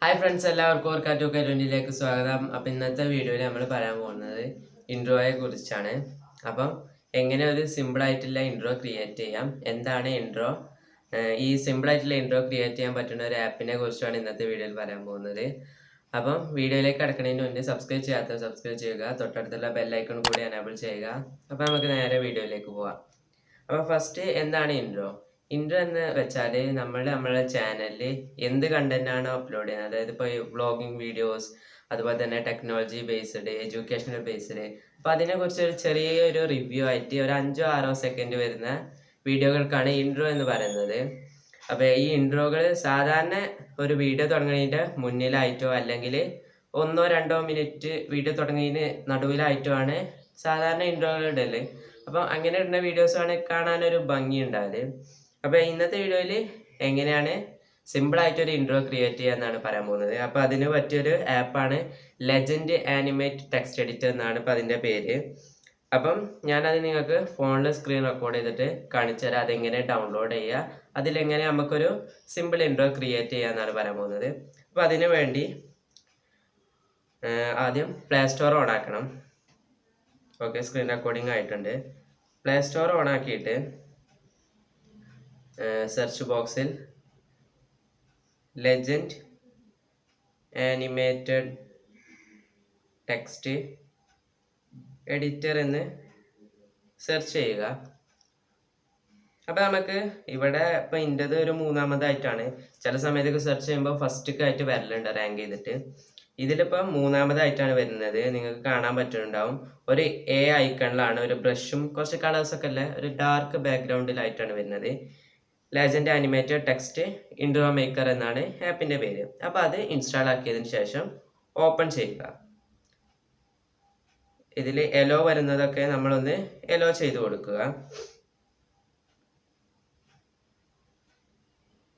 Hi friends, എല്ലാവർക്കും Orka2k20 സ്വാഗതം. അപ്പോൾ ഇന്നത്തെ വീഡിയോയിൽ നമ്മൾ പറയാൻ പോകുന്നത് ഇൻട്രോയെ കുറിച്ചാണ്. അപ്പം എങ്ങനെ ഒരു സിമ്പിൾ ആയിട്ടുള്ള ഇൻട്രോ ക്രിയേറ്റ് ചെയ്യാം, എന്താണ് ഇൻട്രോ, ഈ സിമ്പിൾ ആയിട്ടുള്ള ഇൻട്രോ ക്രിയേറ്റ് ചെയ്യാൻ പറ്റുന്ന ഒരു ആപ്പിനെ കുറിച്ചാണ് ഇന്നത്തെ വീഡിയോയിൽ പറയാൻ പോകുന്നത്. അപ്പം വീഡിയോയിലേക്ക് കടക്കുന്നതിന് മുന്നേ സബ്സ്ക്രൈബ് ചെയ്യാത്തവർ സബ്സ്ക്രൈബ് ചെയ്യുക, തൊട്ടടുത്തുള്ള ബെൽ ഐക്കൺ കൂടി എനേബിൾ ചെയ്യുക. അപ്പോൾ നമുക്ക് നേരെ വീഡിയോയിലേക്ക് പോവാം. അപ്പോൾ ഫസ്റ്റ് എന്താണ് ഇൻട്രോ? ഇൻട്രോ എന്ന് വെച്ചാൽ നമ്മുടെ ചാനലിൽ എന്ത് കണ്ടന്റ് ആണ് അപ്ലോഡ് ചെയ്യുന്നത്, അതായത് ഇപ്പോൾ വ്ളോഗിങ് വീഡിയോസ്, അതുപോലെ തന്നെ ടെക്നോളജി ബേസ്ഡ്, എഡ്യൂക്കേഷണൽ ബേസ്ഡ്, അപ്പോൾ അതിനെക്കുറിച്ച് ഒരു ചെറിയൊരു റിവ്യൂ ആയിട്ട് ഒരു 5-6 സെക്കൻഡ് വരുന്ന വീഡിയോകൾക്കാണ് ഇൻട്രോ എന്ന് പറയുന്നത്. അപ്പോൾ ഈ ഇൻട്രോകൾ സാധാരണ ഒരു വീഡിയോ തുടങ്ങുന്നതിൻ്റെ മുന്നിലായിട്ടോ അല്ലെങ്കിൽ 1-2 മിനിറ്റ് വീഡിയോ തുടങ്ങുന്നതിന് നടുവിലായിട്ടോ ആണ് സാധാരണ ഇൻട്രോകൾ ഇടല്. അപ്പോൾ അങ്ങനെ ഇടുന്ന വീഡിയോസാണ് കാണാനൊരു ഭംഗി ഉണ്ടായത്. അപ്പോൾ ഇന്നത്തെ വീഡിയോയിൽ എങ്ങനെയാണ് സിമ്പിളായിട്ടൊരു ഇൻട്രോ ക്രിയേറ്റ് ചെയ്യുക എന്നാണ് പറയാൻ പോകുന്നത്. അപ്പോൾ അതിന് പറ്റിയൊരു ആപ്പാണ് ലെജൻഡ് ആനിമേറ്റ് ടെക്സ്റ്റ് എഡിറ്റർ എന്നാണ് ഇപ്പോൾ അതിൻ്റെ പേര്. അപ്പം ഞാനത് നിങ്ങൾക്ക് ഫോണിൽ സ്ക്രീൻ റെക്കോർഡ് ചെയ്തിട്ട് കാണിച്ചു തരാം, അതെങ്ങനെ ഡൗൺലോഡ് ചെയ്യുക, അതിലെങ്ങനെ നമുക്കൊരു സിമ്പിൾ ഇൻട്രോ ക്രിയേറ്റ് ചെയ്യുക എന്നാണ് പറയാൻ പോകുന്നത്. അപ്പോൾ അതിന് വേണ്ടി ആദ്യം പ്ലേ സ്റ്റോർ ഓൺ ആക്കണം. ഓക്കെ, സ്ക്രീൻ റെക്കോർഡിംഗ് ആയിട്ടുണ്ട്. പ്ലേ സ്റ്റോർ ഓൺ ആക്കിയിട്ട് സെർച്ച് ബോക്സിൽ ലെജൻഡ് ആനിമേറ്റഡ് ടെക്സ്റ്റ് എഡിറ്റർ എന്ന് സെർച്ച് ചെയ്യുക. അപ്പോൾ നമുക്ക് ഇവിടെ ഇപ്പോൾ ഇൻ്റെത് ഒരു 3ാമതായിട്ടാണ്. ചില സമയത്തൊക്കെ സെർച്ച് ചെയ്യുമ്പോൾ ഫസ്റ്റൊക്കെ വരലുണ്ട് റാങ്ക് ചെയ്തിട്ട്. ഇതിലിപ്പം 3ാമതായിട്ടാണ് വരുന്നത്. നിങ്ങൾക്ക് കാണാൻ പറ്റുന്നുണ്ടാവും ഒരു എ ഐക്കണിലാണ് ഒരു ബ്രഷും കുറച്ച് കളേഴ്സൊക്കെ അല്ലേ, ഒരു ഡാർക്ക് ബാക്ക്ഗ്രൗണ്ടിലായിട്ടാണ് വരുന്നത്. Legend animated text intro maker എന്നാണ് ആപ്പിൻ്റെ പേര്. അപ്പോൾ അത് ഇൻസ്റ്റാൾ ആക്കിയതിന് ശേഷം ഓപ്പൺ ചെയ്യുക. ഇതിൽ എലോ വരുന്നതൊക്കെ നമ്മളൊന്ന് എലോ ചെയ്ത് കൊടുക്കുക.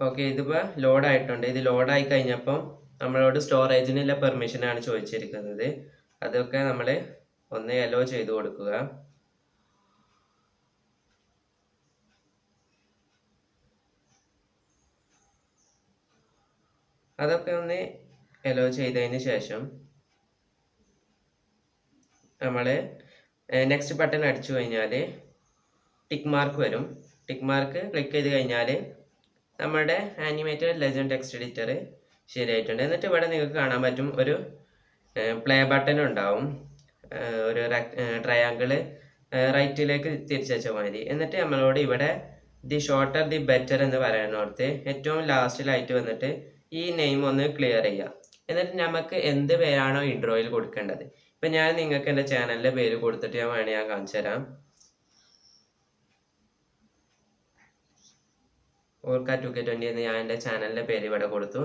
ഓക്കെ, ഇതിപ്പോൾ ലോഡായിട്ടുണ്ട്. ഇത് ലോഡായി കഴിഞ്ഞപ്പം നമ്മളോട് സ്റ്റോറേജിനുള്ള പെർമിഷനാണ് ചോദിച്ചിരിക്കുന്നത്. അതൊക്കെ നമ്മൾ ഒന്ന് എലോ ചെയ്ത് കൊടുക്കുക. അതൊക്കെ ഒന്ന് എലോ ചെയ്തതിന് ശേഷം നമ്മൾ നെക്സ്റ്റ് ബട്ടൺ അടിച്ചു കഴിഞ്ഞാൽ ടിക്ക് മാർക്ക് വരും. ടിക്ക് മാർക്ക് ക്ലിക്ക് ചെയ്ത് കഴിഞ്ഞാൽ നമ്മുടെ ആനിമേറ്റഡ് ലെജൻഡ് ടെക്സ്റ്റ് എഡിറ്റർ ശരിയായിട്ടുണ്ട്. എന്നിട്ട് ഇവിടെ നിങ്ങൾക്ക് കാണാൻ പറ്റും ഒരു പ്ലേ ബട്ടൺ ഉണ്ടാവും, ഒരു ട്രയാങ്കിൾ റൈറ്റിലേക്ക് തിരിച്ചു വെച്ച മാതിരി. എന്നിട്ട് നമ്മളോട് ഇവിടെ ദി ഷോർട്ടർ ദി ബെറ്റർ എന്ന് പറയുന്നിടത്ത് ഏറ്റവും ലാസ്റ്റിലായിട്ട് വന്നിട്ട് ഈ നെയിം ഒന്ന് ക്ലിയർ ചെയ്യാം. എന്നിട്ട് നമുക്ക് എന്ത് പേരാണോ ഇൻട്രോയിൽ കൊടുക്കേണ്ടത്, ഇപ്പം ഞാൻ നിങ്ങൾക്ക് എൻ്റെ ചാനലിൻ്റെ പേര് കൊടുത്തിട്ട് ഞാൻ കാണിച്ചു തരാം. Orka2k20 എന്ന് ഞാൻ എൻ്റെ ചാനലിൻ്റെ പേര് ഇവിടെ കൊടുത്തു.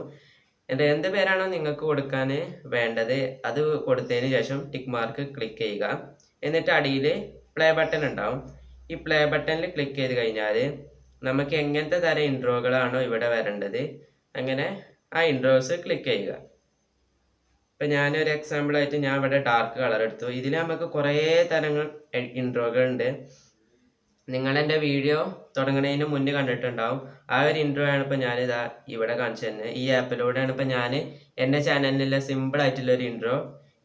എൻ്റെ എന്ത് പേരാണോ നിങ്ങൾക്ക് കൊടുക്കാൻ വേണ്ടത് അത് കൊടുത്തതിന് ശേഷം ടിക്ക് മാർക്ക് ക്ലിക്ക് ചെയ്യുക. എന്നിട്ട് അടിയിൽ പ്ലേ ബട്ടൺ ഉണ്ടാവും. ഈ പ്ലേ ബട്ടണിൽ ക്ലിക്ക് ചെയ്ത് കഴിഞ്ഞാൽ നമുക്ക് എങ്ങനത്തെ തരം ഇൻട്രോകളാണോ ഇവിടെ വരേണ്ടത് അങ്ങനെ ആ ഇൻട്രോസ് ക്ലിക്ക് ചെയ്യുക. ഇപ്പം ഞാനൊരു എക്സാമ്പിളായിട്ട് ഞാൻ ഇവിടെ ഡാർക്ക് കളർ എടുത്തു. ഇതിൽ നമുക്ക് കുറേ തരങ്ങൾ ഇൻട്രോകളുണ്ട്. നിങ്ങളെൻ്റെ വീഡിയോ തുടങ്ങുന്നതിന് മുന്നേ കണ്ടിട്ടുണ്ടാവും. ആ ഒരു ഇൻട്രോ ആണ് ഇപ്പോൾ ഞാനിതാ ഇവിടെ കാണിച്ചു തന്നെ. ഈ ആപ്പിലൂടെയാണ് ഇപ്പോൾ ഞാൻ എൻ്റെ ചാനലിലുള്ള സിമ്പിളായിട്ടുള്ളൊരു ഇൻട്രോ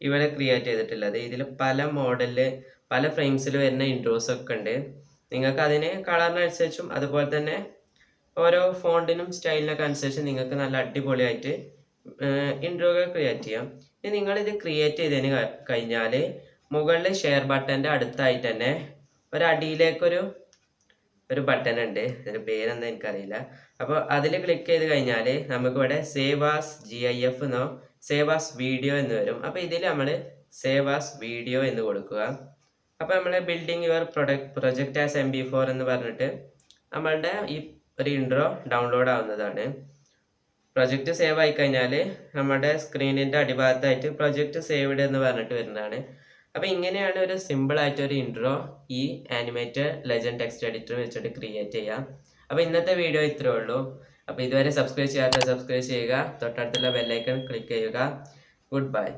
ഇവിടെ ക്രിയേറ്റ് ചെയ്തിട്ടുള്ളത്. ഇതിൽ പല മോഡലിൽ പല ഫ്രെയിംസിൽ വരുന്ന ഇൻട്രോസൊക്കെ ഉണ്ട്. നിങ്ങൾക്ക് അതിന് കളറിനനുസരിച്ചും അതുപോലെ തന്നെ ഓരോ ഫോണ്ടിനും സ്റ്റൈലിനൊക്കെ അനുസരിച്ച് നിങ്ങൾക്ക് നല്ല അടിപൊളിയായിട്ട് ഇൻട്രോകൾ ക്രിയേറ്റ് ചെയ്യാം. ഇനി നിങ്ങളിത് ക്രിയേറ്റ് ചെയ്തതിന് കഴിഞ്ഞാൽ മുകളിൽ ഷെയർ ബട്ടൻ്റെ അടുത്തായിട്ട് തന്നെ ഒരടിയിലേക്കൊരു ബട്ടൺ ഉണ്ട്, അതിൻ്റെ പേരെന്താ എനിക്കറിയില്ല. അപ്പോൾ അതിൽ ക്ലിക്ക് ചെയ്ത് കഴിഞ്ഞാൽ നമുക്കിവിടെ സേവ് ആസ് GIF എന്നോ സേവ് ആസ് വീഡിയോ എന്ന് വരും. അപ്പോൾ ഇതിൽ നമ്മൾ സേവ് ആസ് വീഡിയോ എന്ന് കൊടുക്കുക. അപ്പോൾ നമ്മൾ building your project as MP4 എന്ന് പറഞ്ഞിട്ട് നമ്മളുടെ ഈ ഒരു ഇൻട്രോ ഡൗൺലോഡ് ആവുന്നതാണ്. പ്രൊജക്റ്റ് സേവ് ആയി കഴിഞ്ഞാൽ നമ്മുടെ സ്ക്രീനിൻ്റെ അടിഭാഗത്തായിട്ട് പ്രൊജക്റ്റ് സേവ്ഡ് എന്ന് പറഞ്ഞിട്ട് വരുന്നതാണ്. അപ്പോൾ ഇങ്ങനെയാണ് ഒരു സിമ്പിളായിട്ടൊരു ഇൻട്രോ ഈ ആനിമേറ്റഡ് ലെജൻഡ് ടെക്സ്റ്റ് എഡിറ്റർ വെച്ചിട്ട് ക്രിയേറ്റ് ചെയ്യാം. അപ്പോൾ ഇന്നത്തെ വീഡിയോ ഇത്രയേ ഉള്ളൂ. അപ്പോൾ ഇതുവരെ സബ്സ്ക്രൈബ് ചെയ്യാത്ത സബ്സ്ക്രൈബ് ചെയ്യുക, തൊട്ടടുത്തുള്ള ബെല്ലൈക്കൺ ക്ലിക്ക് ചെയ്യുക. Good bye.